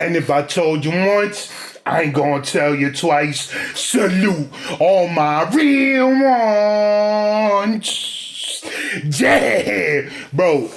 And if I told you once, I ain't gonna tell you twice. Salute all my real ones. Yeah, bro.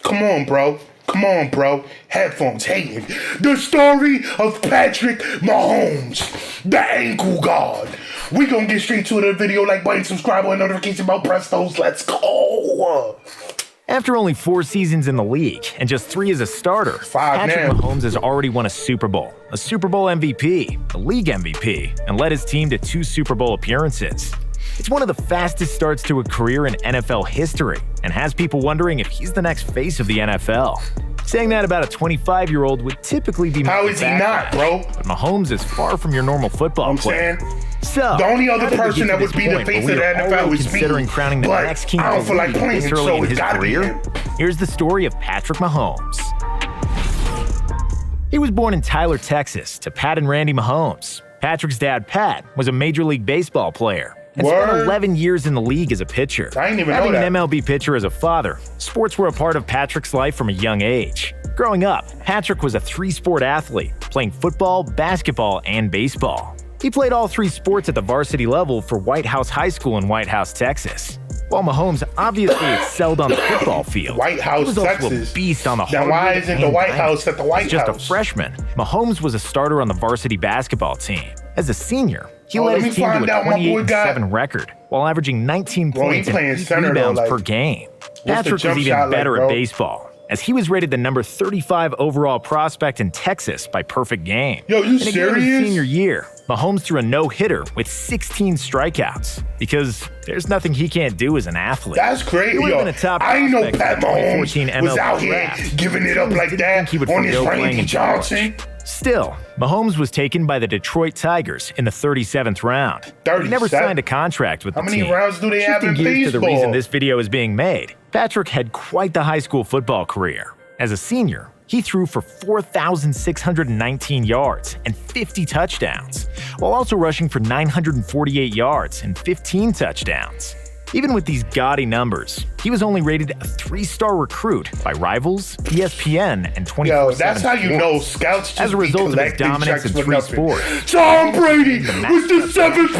Come on, bro. Come on, bro. Headphones hating. The story of Patrick Mahomes, the ankle guard. We gonna get straight to the video. Like, button, subscribe, and notification bell. Press those. Let's go. After only 4 seasons in the league and just 3 as a starter, Patrick Mahomes has already won a Super Bowl MVP, a league MVP, and led his team to 2 Super Bowl appearances. It's one of the fastest starts to a career in NFL history and has people wondering if he's the next face of the NFL. Saying that about a 25-year-old would typically be how is he not, bro? But Mahomes is far from your normal football player. So, the only other person that would be the face of the NFL is considering crowning the next king of the league this early in his career. Here's the story of Patrick Mahomes. He was born in Tyler, Texas, to Pat and Randy Mahomes. Patrick's dad, Pat, was a Major League Baseball player and spent 11 years in the league as a pitcher. I didn't even know that. Having an MLB pitcher as a father, sports were a part of Patrick's life from a young age. Growing up, Patrick was a 3-sport athlete, playing football, basketball, and baseball. He played all 3 sports at the varsity level for White House High School in White House, Texas. While Mahomes obviously excelled on the football field, White House, he was also Texas. A beast on the hardwood. Then why isn't the White House at the White House? Just a freshman, Mahomes was a starter on the varsity basketball team. As a senior, he led his team to a 28-7 record while averaging 19 points and 8 rebounds per game. Patrick was even better at baseball, as he was rated the number 35 overall prospect in Texas by Perfect Game. Yo, you serious? In his senior year, Mahomes threw a no-hitter with 16 strikeouts because there's nothing he can't do as an athlete. That's crazy. Yo, I ain't know Pat Mahomes was out here giving it up like that on his Randy Johnson. Still, Mahomes was taken by the Detroit Tigers in the 37th round. He never signed a contract with the team. How many rounds do they have in baseball? Shifting gears to the reason this video is being made, Patrick had quite the high school football career. As a senior, he threw for 4,619 yards and 50 touchdowns, while also rushing for 948 yards and 15 touchdowns. Even with these gaudy numbers, he was only rated a 3-star recruit by Rivals, ESPN, and 24/7 Yo, that's how you know scouts just as a result of his dominance in 3 sports. Tom Brady was the 7th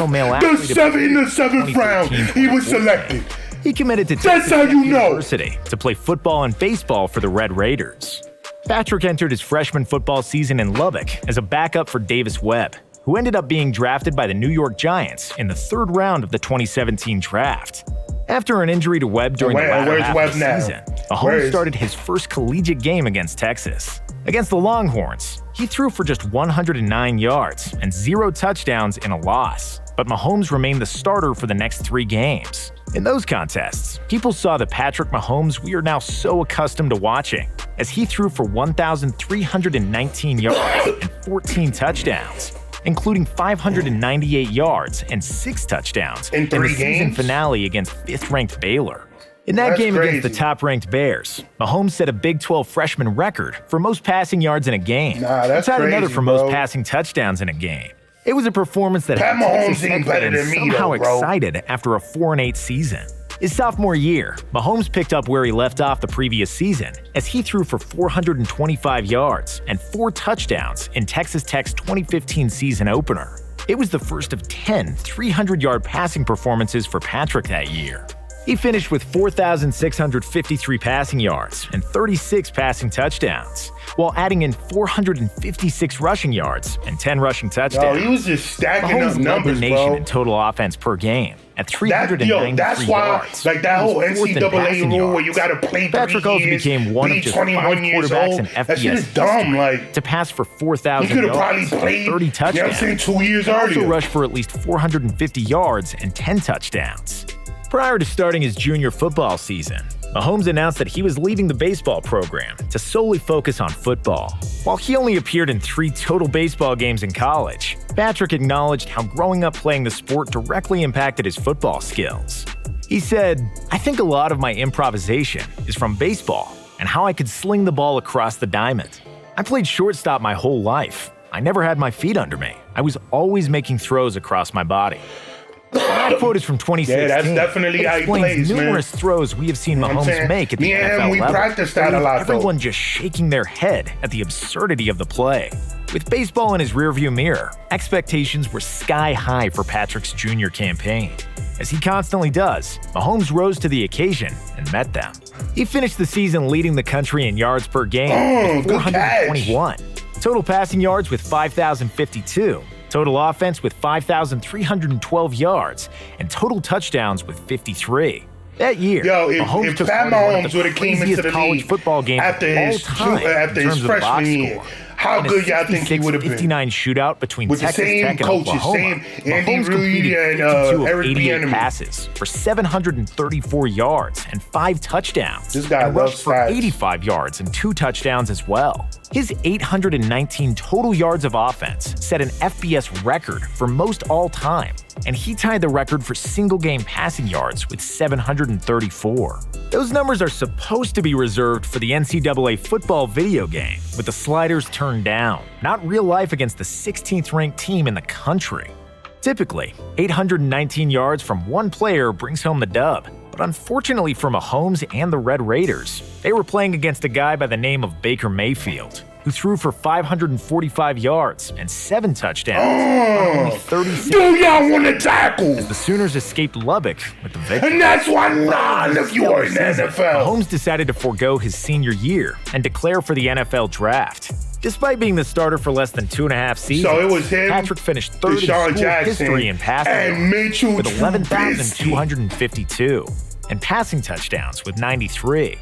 round. He was selected. He committed to Texas University to play football and baseball for the Red Raiders. Patrick entered his freshman football season in Lubbock as a backup for Davis Webb, who ended up being drafted by the New York Giants in the 3rd round of the 2017 draft. After an injury to Webb during the latter half of the season, Mahomes started his first collegiate game against Texas. Against the Longhorns, he threw for just 109 yards and 0 touchdowns in a loss, but Mahomes remained the starter for the next 3 games. In those contests, people saw the Patrick Mahomes we are now so accustomed to watching, as he threw for 1,319 yards and 14 touchdowns, including 598 yards and 6 touchdowns in the season finale against 5th-ranked Baylor. In that game against the top-ranked Bears, Mahomes set a Big 12 freshman record for most passing yards in a game. That's tied another for most passing touchdowns in a game. It was a performance that had Texas Tech fans somehow excited after a 4-8 season. His sophomore year, Mahomes picked up where he left off the previous season as he threw for 425 yards and 4 touchdowns in Texas Tech's 2015 season opener. It was the first of 10 300-yard passing performances for Patrick that year. He finished with 4,653 passing yards and 36 passing touchdowns, while adding in 456 rushing yards and 10 rushing touchdowns. Yo, he was just stacking Mahomes up numbers, led the nation bro. in total offense per game at 393 that's why, yards. like that whole NCAA rule where you got to play 3 Patrick also years, became one of just 5 quarterbacks in FBS that shit is dumb. Like, to pass for 4,000 he could have yards, probably played 30 touchdowns. You know what I'm saying, 2 years and earlier. Also rushed for at least 450 yards and 10 touchdowns. Prior to starting his junior football season, Mahomes announced that he was leaving the baseball program to solely focus on football. While he only appeared in 3 total baseball games in college, Patrick acknowledged how growing up playing the sport directly impacted his football skills. He said, "I think a lot of my improvisation is from baseball and how I could sling the ball across the diamond. I played shortstop my whole life. I never had my feet under me. I was always making throws across my body." That quote is from 2016. Yeah, that's definitely how he plays, man. Numerous throws we have seen Mahomes make at the Me and NFL him, we level. practiced that a lot, though. Everyone just shaking their head at the absurdity of the play. With baseball in his rearview mirror, expectations were sky high for Patrick's junior campaign. As he constantly does, Mahomes rose to the occasion and met them. He finished the season leading the country in yards per game with 421, total passing yards with 5,052, total offense with 5,312 yards, and total touchdowns with 53. That year, if took Pat Mahomes would have came into the college league football game after his freshman year, how good y'all think he would have been? 59 shootout between with Texas the same Tech and coaches, Oklahoma. same Andy Mahomes Reid completed and 52 of Eric 88 Bieniemy. passes for 734 yards and 5 touchdowns. This guy and loves rushed for stats. 85 yards and 2 touchdowns as well. His 819 total yards of offense set an FBS record for most all time, and he tied the record for single-game passing yards with 734. Those numbers are supposed to be reserved for the NCAA football video game, with the sliders turned down, not real life against the 16th-ranked team in the country. Typically, 819 yards from one player brings home the dub, but unfortunately for Mahomes and the Red Raiders, they were playing against a guy by the name of Baker Mayfield, who threw for 545 yards and 7 touchdowns on only 36. Do y'all want to tackle? The Sooners escaped Lubbock with the victory. And that's why none of you are in the NFL. Mahomes decided to forego his senior year and declare for the NFL draft. Despite being the starter for less than 2.5 seasons, So it was him, Patrick finished third in Deshaun school Jackson, history in passing and Mitchell with Trubisky. 11,252 and passing touchdowns with 93.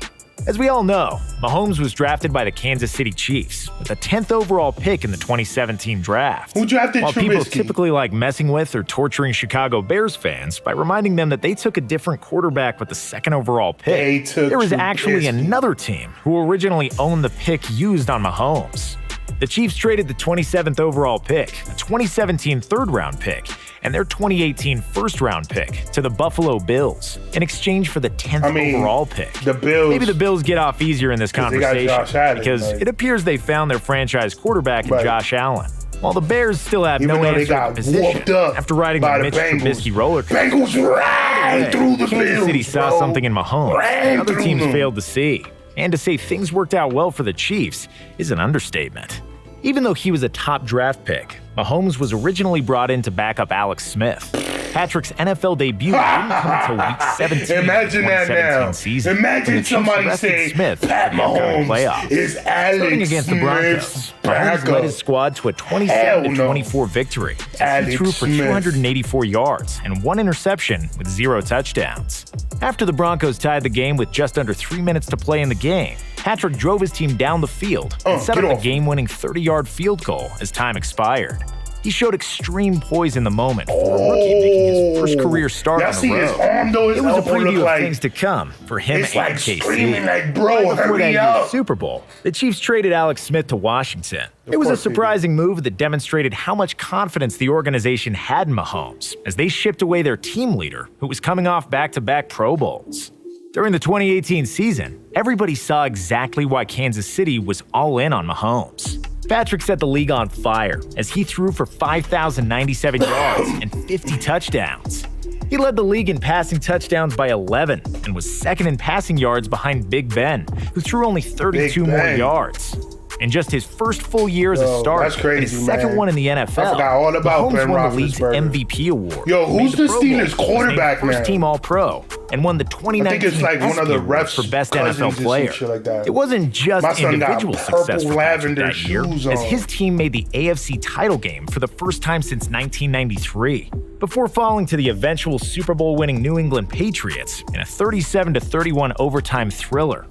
As we all know, Mahomes was drafted by the Kansas City Chiefs with the 10th overall pick in the 2017 draft. Who drafted While people Trubisky? typically like messing with or torturing Chicago Bears fans by reminding them that they took a different quarterback with the 2nd overall They pick, took there was actually Trubisky. another team who originally owned the pick used on Mahomes. The Chiefs traded the 27th overall pick, a 2017 third-round pick, and their 2018 first-round pick to the Buffalo Bills in exchange for the 10th overall pick. The Bills. Maybe the Bills get off easier in this they got conversation Josh Allen, because like- it appears they found their franchise quarterback in Right. Josh Allen. While the Bears still have Even no though they answer at got the position whooped up after riding by the the Mitch Bengals. Trubisky roller coaster. Bengals ran through the Kansas Bills, City saw bro. something in Mahomes Ran other through teams them. failed to see. And to say things worked out well for the Chiefs is an understatement. Even though he was a top draft pick, Mahomes was originally brought in to back up Alex Smith. Patrick's NFL debut didn't come until week 17 Imagine of the that 2017 now. season. when Imagine the Chiefs somebody arrested saying Smith Pat for the upcoming Mahomes playoffs. is Starting Alex against the Broncos, Smith's Mahomes led backup. his squad to a Hell 27-24 victory. As he Alex threw for Smith. 284 yards and 1 interception with 0 touchdowns. After the Broncos tied the game with just under 3 minutes to play in the game, Patrick drove his team down the field and set get up a off. game-winning 30-yard field goal as time expired. He showed extreme poise in the moment for a rookie making his first career start Y'all on see the his road. arm though? His It was a elbow preview look of like things to come for him it's and like KC. screaming like, bro, Right before that hurry year's up. Super Bowl, the Chiefs traded Alex Smith to Washington. It was a course they did. surprising move that demonstrated how much confidence the organization had in Mahomes as they shipped away their team leader, who was coming off back-to-back Pro Bowls. During the 2018 season, everybody saw exactly why Kansas City was all in on Mahomes. Patrick set the league on fire as he threw for 5,097 yards and 50 touchdowns. He led the league in passing touchdowns by 11 and was second in passing yards behind Big Ben, who threw only 32 Big more Ben. yards. In just his first full year as a Yo, starter, that's crazy, and his second man. one in the NFL, I forgot all about Mahomes Ben won the league's Roethlisberger. MVP award. Yo, made who's the Pro Steelers Bowl, was named quarterback now? First team All-Pro, and won the I 2019 think it's like one of the ESPY Award refs' for Best cousins NFL or some player. shit like that. It wasn't just My son got individual success purple for Patrick lavender that year, shoes as on. his team made the AFC title game for the first time since 1993, before falling to the eventual Super Bowl-winning New England Patriots in a 37-31 overtime thriller.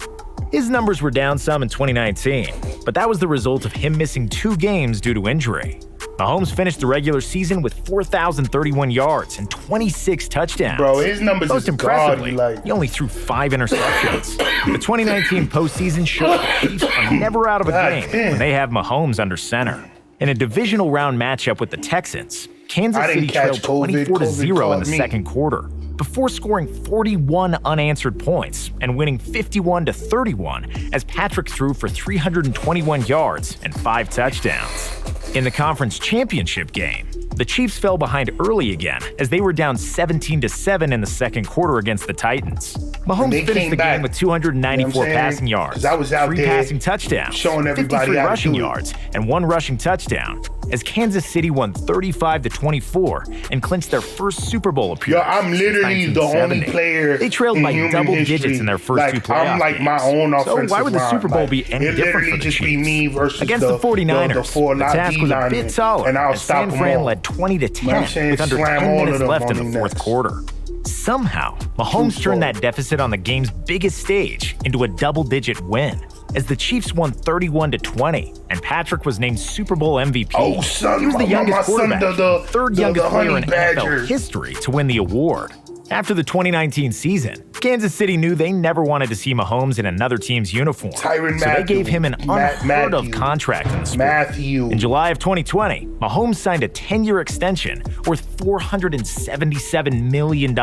His numbers were down some in 2019, but that was the result of him missing 2 games due to injury. Mahomes finished the regular season with 4,031 yards and 26 touchdowns. Bro, his numbers Most is impressively, gaudy, like- he only threw 5 interceptions. The 2019 postseason showed the Chiefs are never out of a God game damn. when they have Mahomes under center. In a divisional round matchup with the Texans, Kansas I didn't City catch trailed COVID. 24-0 in caught the me. second quarter, before scoring 41 unanswered points and winning 51-31 as Patrick threw for 321 yards and 5 touchdowns. In the conference championship game, the Chiefs fell behind early again as they were down 17-7 in the second quarter against the Titans. Mahomes finished the game with 294 passing yards, 3 passing touchdowns, 53 rushing yards, and 1 rushing touchdown, as Kansas City won 35-24 and clinched their first Super Bowl appearance. Yo, I'm literally the only player. They trailed by double digits in their first 2 playoff games. My own offensive so why would the Super Bowl be any different for the Chiefs? Be me versus against the 49ers, the task was a bit solid, as San Fran led 20-10 with under 10 minutes left in the fourth quarter. Somehow, Mahomes turned that deficit on the game's biggest stage into a double-digit win, as the Chiefs won 31-20, and Patrick was named Super Bowl MVP. Oh, son, he was the youngest quarterback, the third youngest player in NFL history to win the award. After the 2019 season, Kansas City knew they never wanted to see Mahomes in another team's uniform, so they gave him an unheard-of contract in the sport. In July of 2020, Mahomes signed a 10-year extension worth $477 million,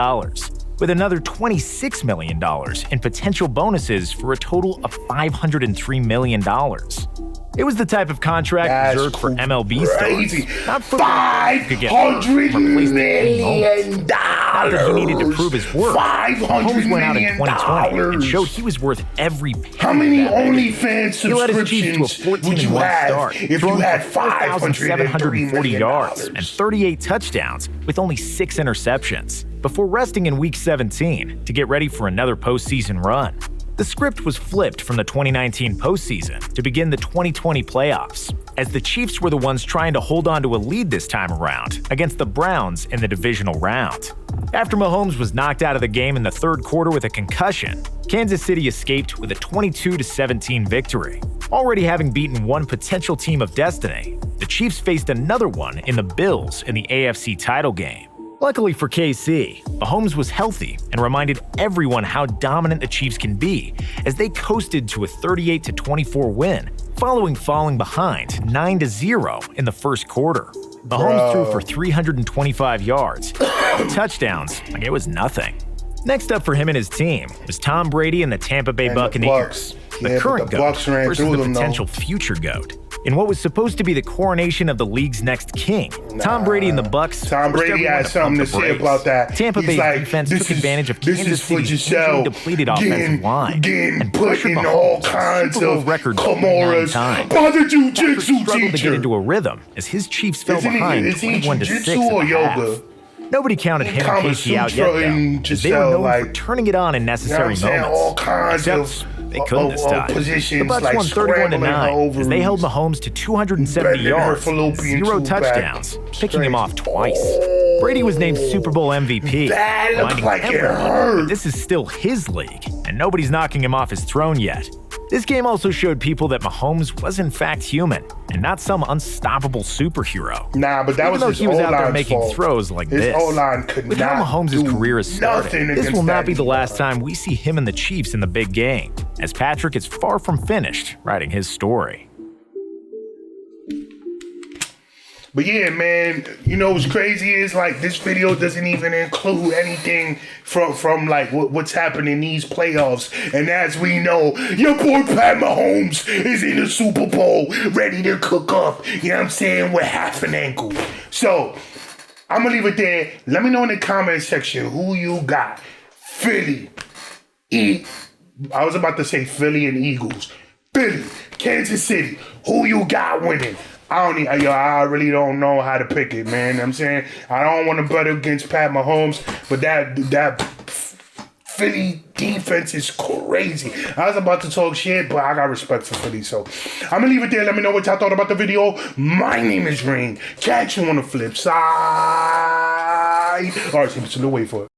with another $26 million in potential bonuses for a total of $503 million. It was the type of contract reserved for MLB stars, not football. $500 million. Not that he needed to prove his worth. Mahomes went out in 2020 and showed he was worth every penny. How many OnlyFans subscriptions would you have if you had 4,740 yards and 38 touchdowns with only 6 interceptions before resting in Week 17 to get ready for another postseason run? The script was flipped from the 2019 postseason to begin the 2020 playoffs, as the Chiefs were the ones trying to hold on to a lead this time around against the Browns in the divisional round. After Mahomes was knocked out of the game in the third quarter with a concussion, Kansas City escaped with a 22-17 victory. Already having beaten one potential team of destiny, the Chiefs faced another one in the Bills in the AFC title game. Luckily for KC, Mahomes was healthy and reminded everyone how dominant the Chiefs can be as they coasted to a 38-24 win following falling behind 9-0 in the first quarter. Mahomes threw for 325 yards, touchdowns like it was nothing. Next up for him and his team was Tom Brady and the Tampa Bay Buccaneers, the current GOAT versus the potential future GOAT. In what was supposed to be the coronation of the league's next king, Tom Brady and the Bucs. Tom Brady had something to say about that. Tampa Bay's defense took advantage of Kansas City's depleted offensive line and pressured Mahomes Super Bowl record 9 times. Patrick struggled to get into a rhythm as his Chiefs fell behind 21-6 at the half. Nobody counted him and KC out yet, though, as they were known for turning it on in necessary moments. Except they couldn't this time. The Bucs won 31-9 as they held Mahomes to 270 yards, 0 touchdowns, picking him off twice. Brady was named Super Bowl MVP, reminding everyone that this is still his league, and nobody's knocking him off his throne yet. This game also showed people that Mahomes was in fact human and not some unstoppable superhero. Nah, but that was his he was out there making throws like this. With how Mahomes' career is starting, this will not be the last time we see him and the Chiefs in the big game, as Patrick is far from finished writing his story. But yeah, man, you know what's crazy is like this video doesn't even include anything from like what's happening in these playoffs. And as we know, your boy Pat Mahomes is in the Super Bowl ready to cook up, you know what I'm saying, with half an ankle. So I'm gonna leave it there. Let me know in the comment section who you got. Philly, I was about to say Philly and Eagles. Philly, Kansas City, who you got winning? I really don't know how to pick it, man. I'm saying I don't want to bet against Pat Mahomes, but that Philly defense is crazy. I was about to talk shit, but I got respect for Philly, so I'm gonna leave it there. Let me know what y'all thought about the video. My name is Reign. Catch you on the flip side. All right, so wait for it.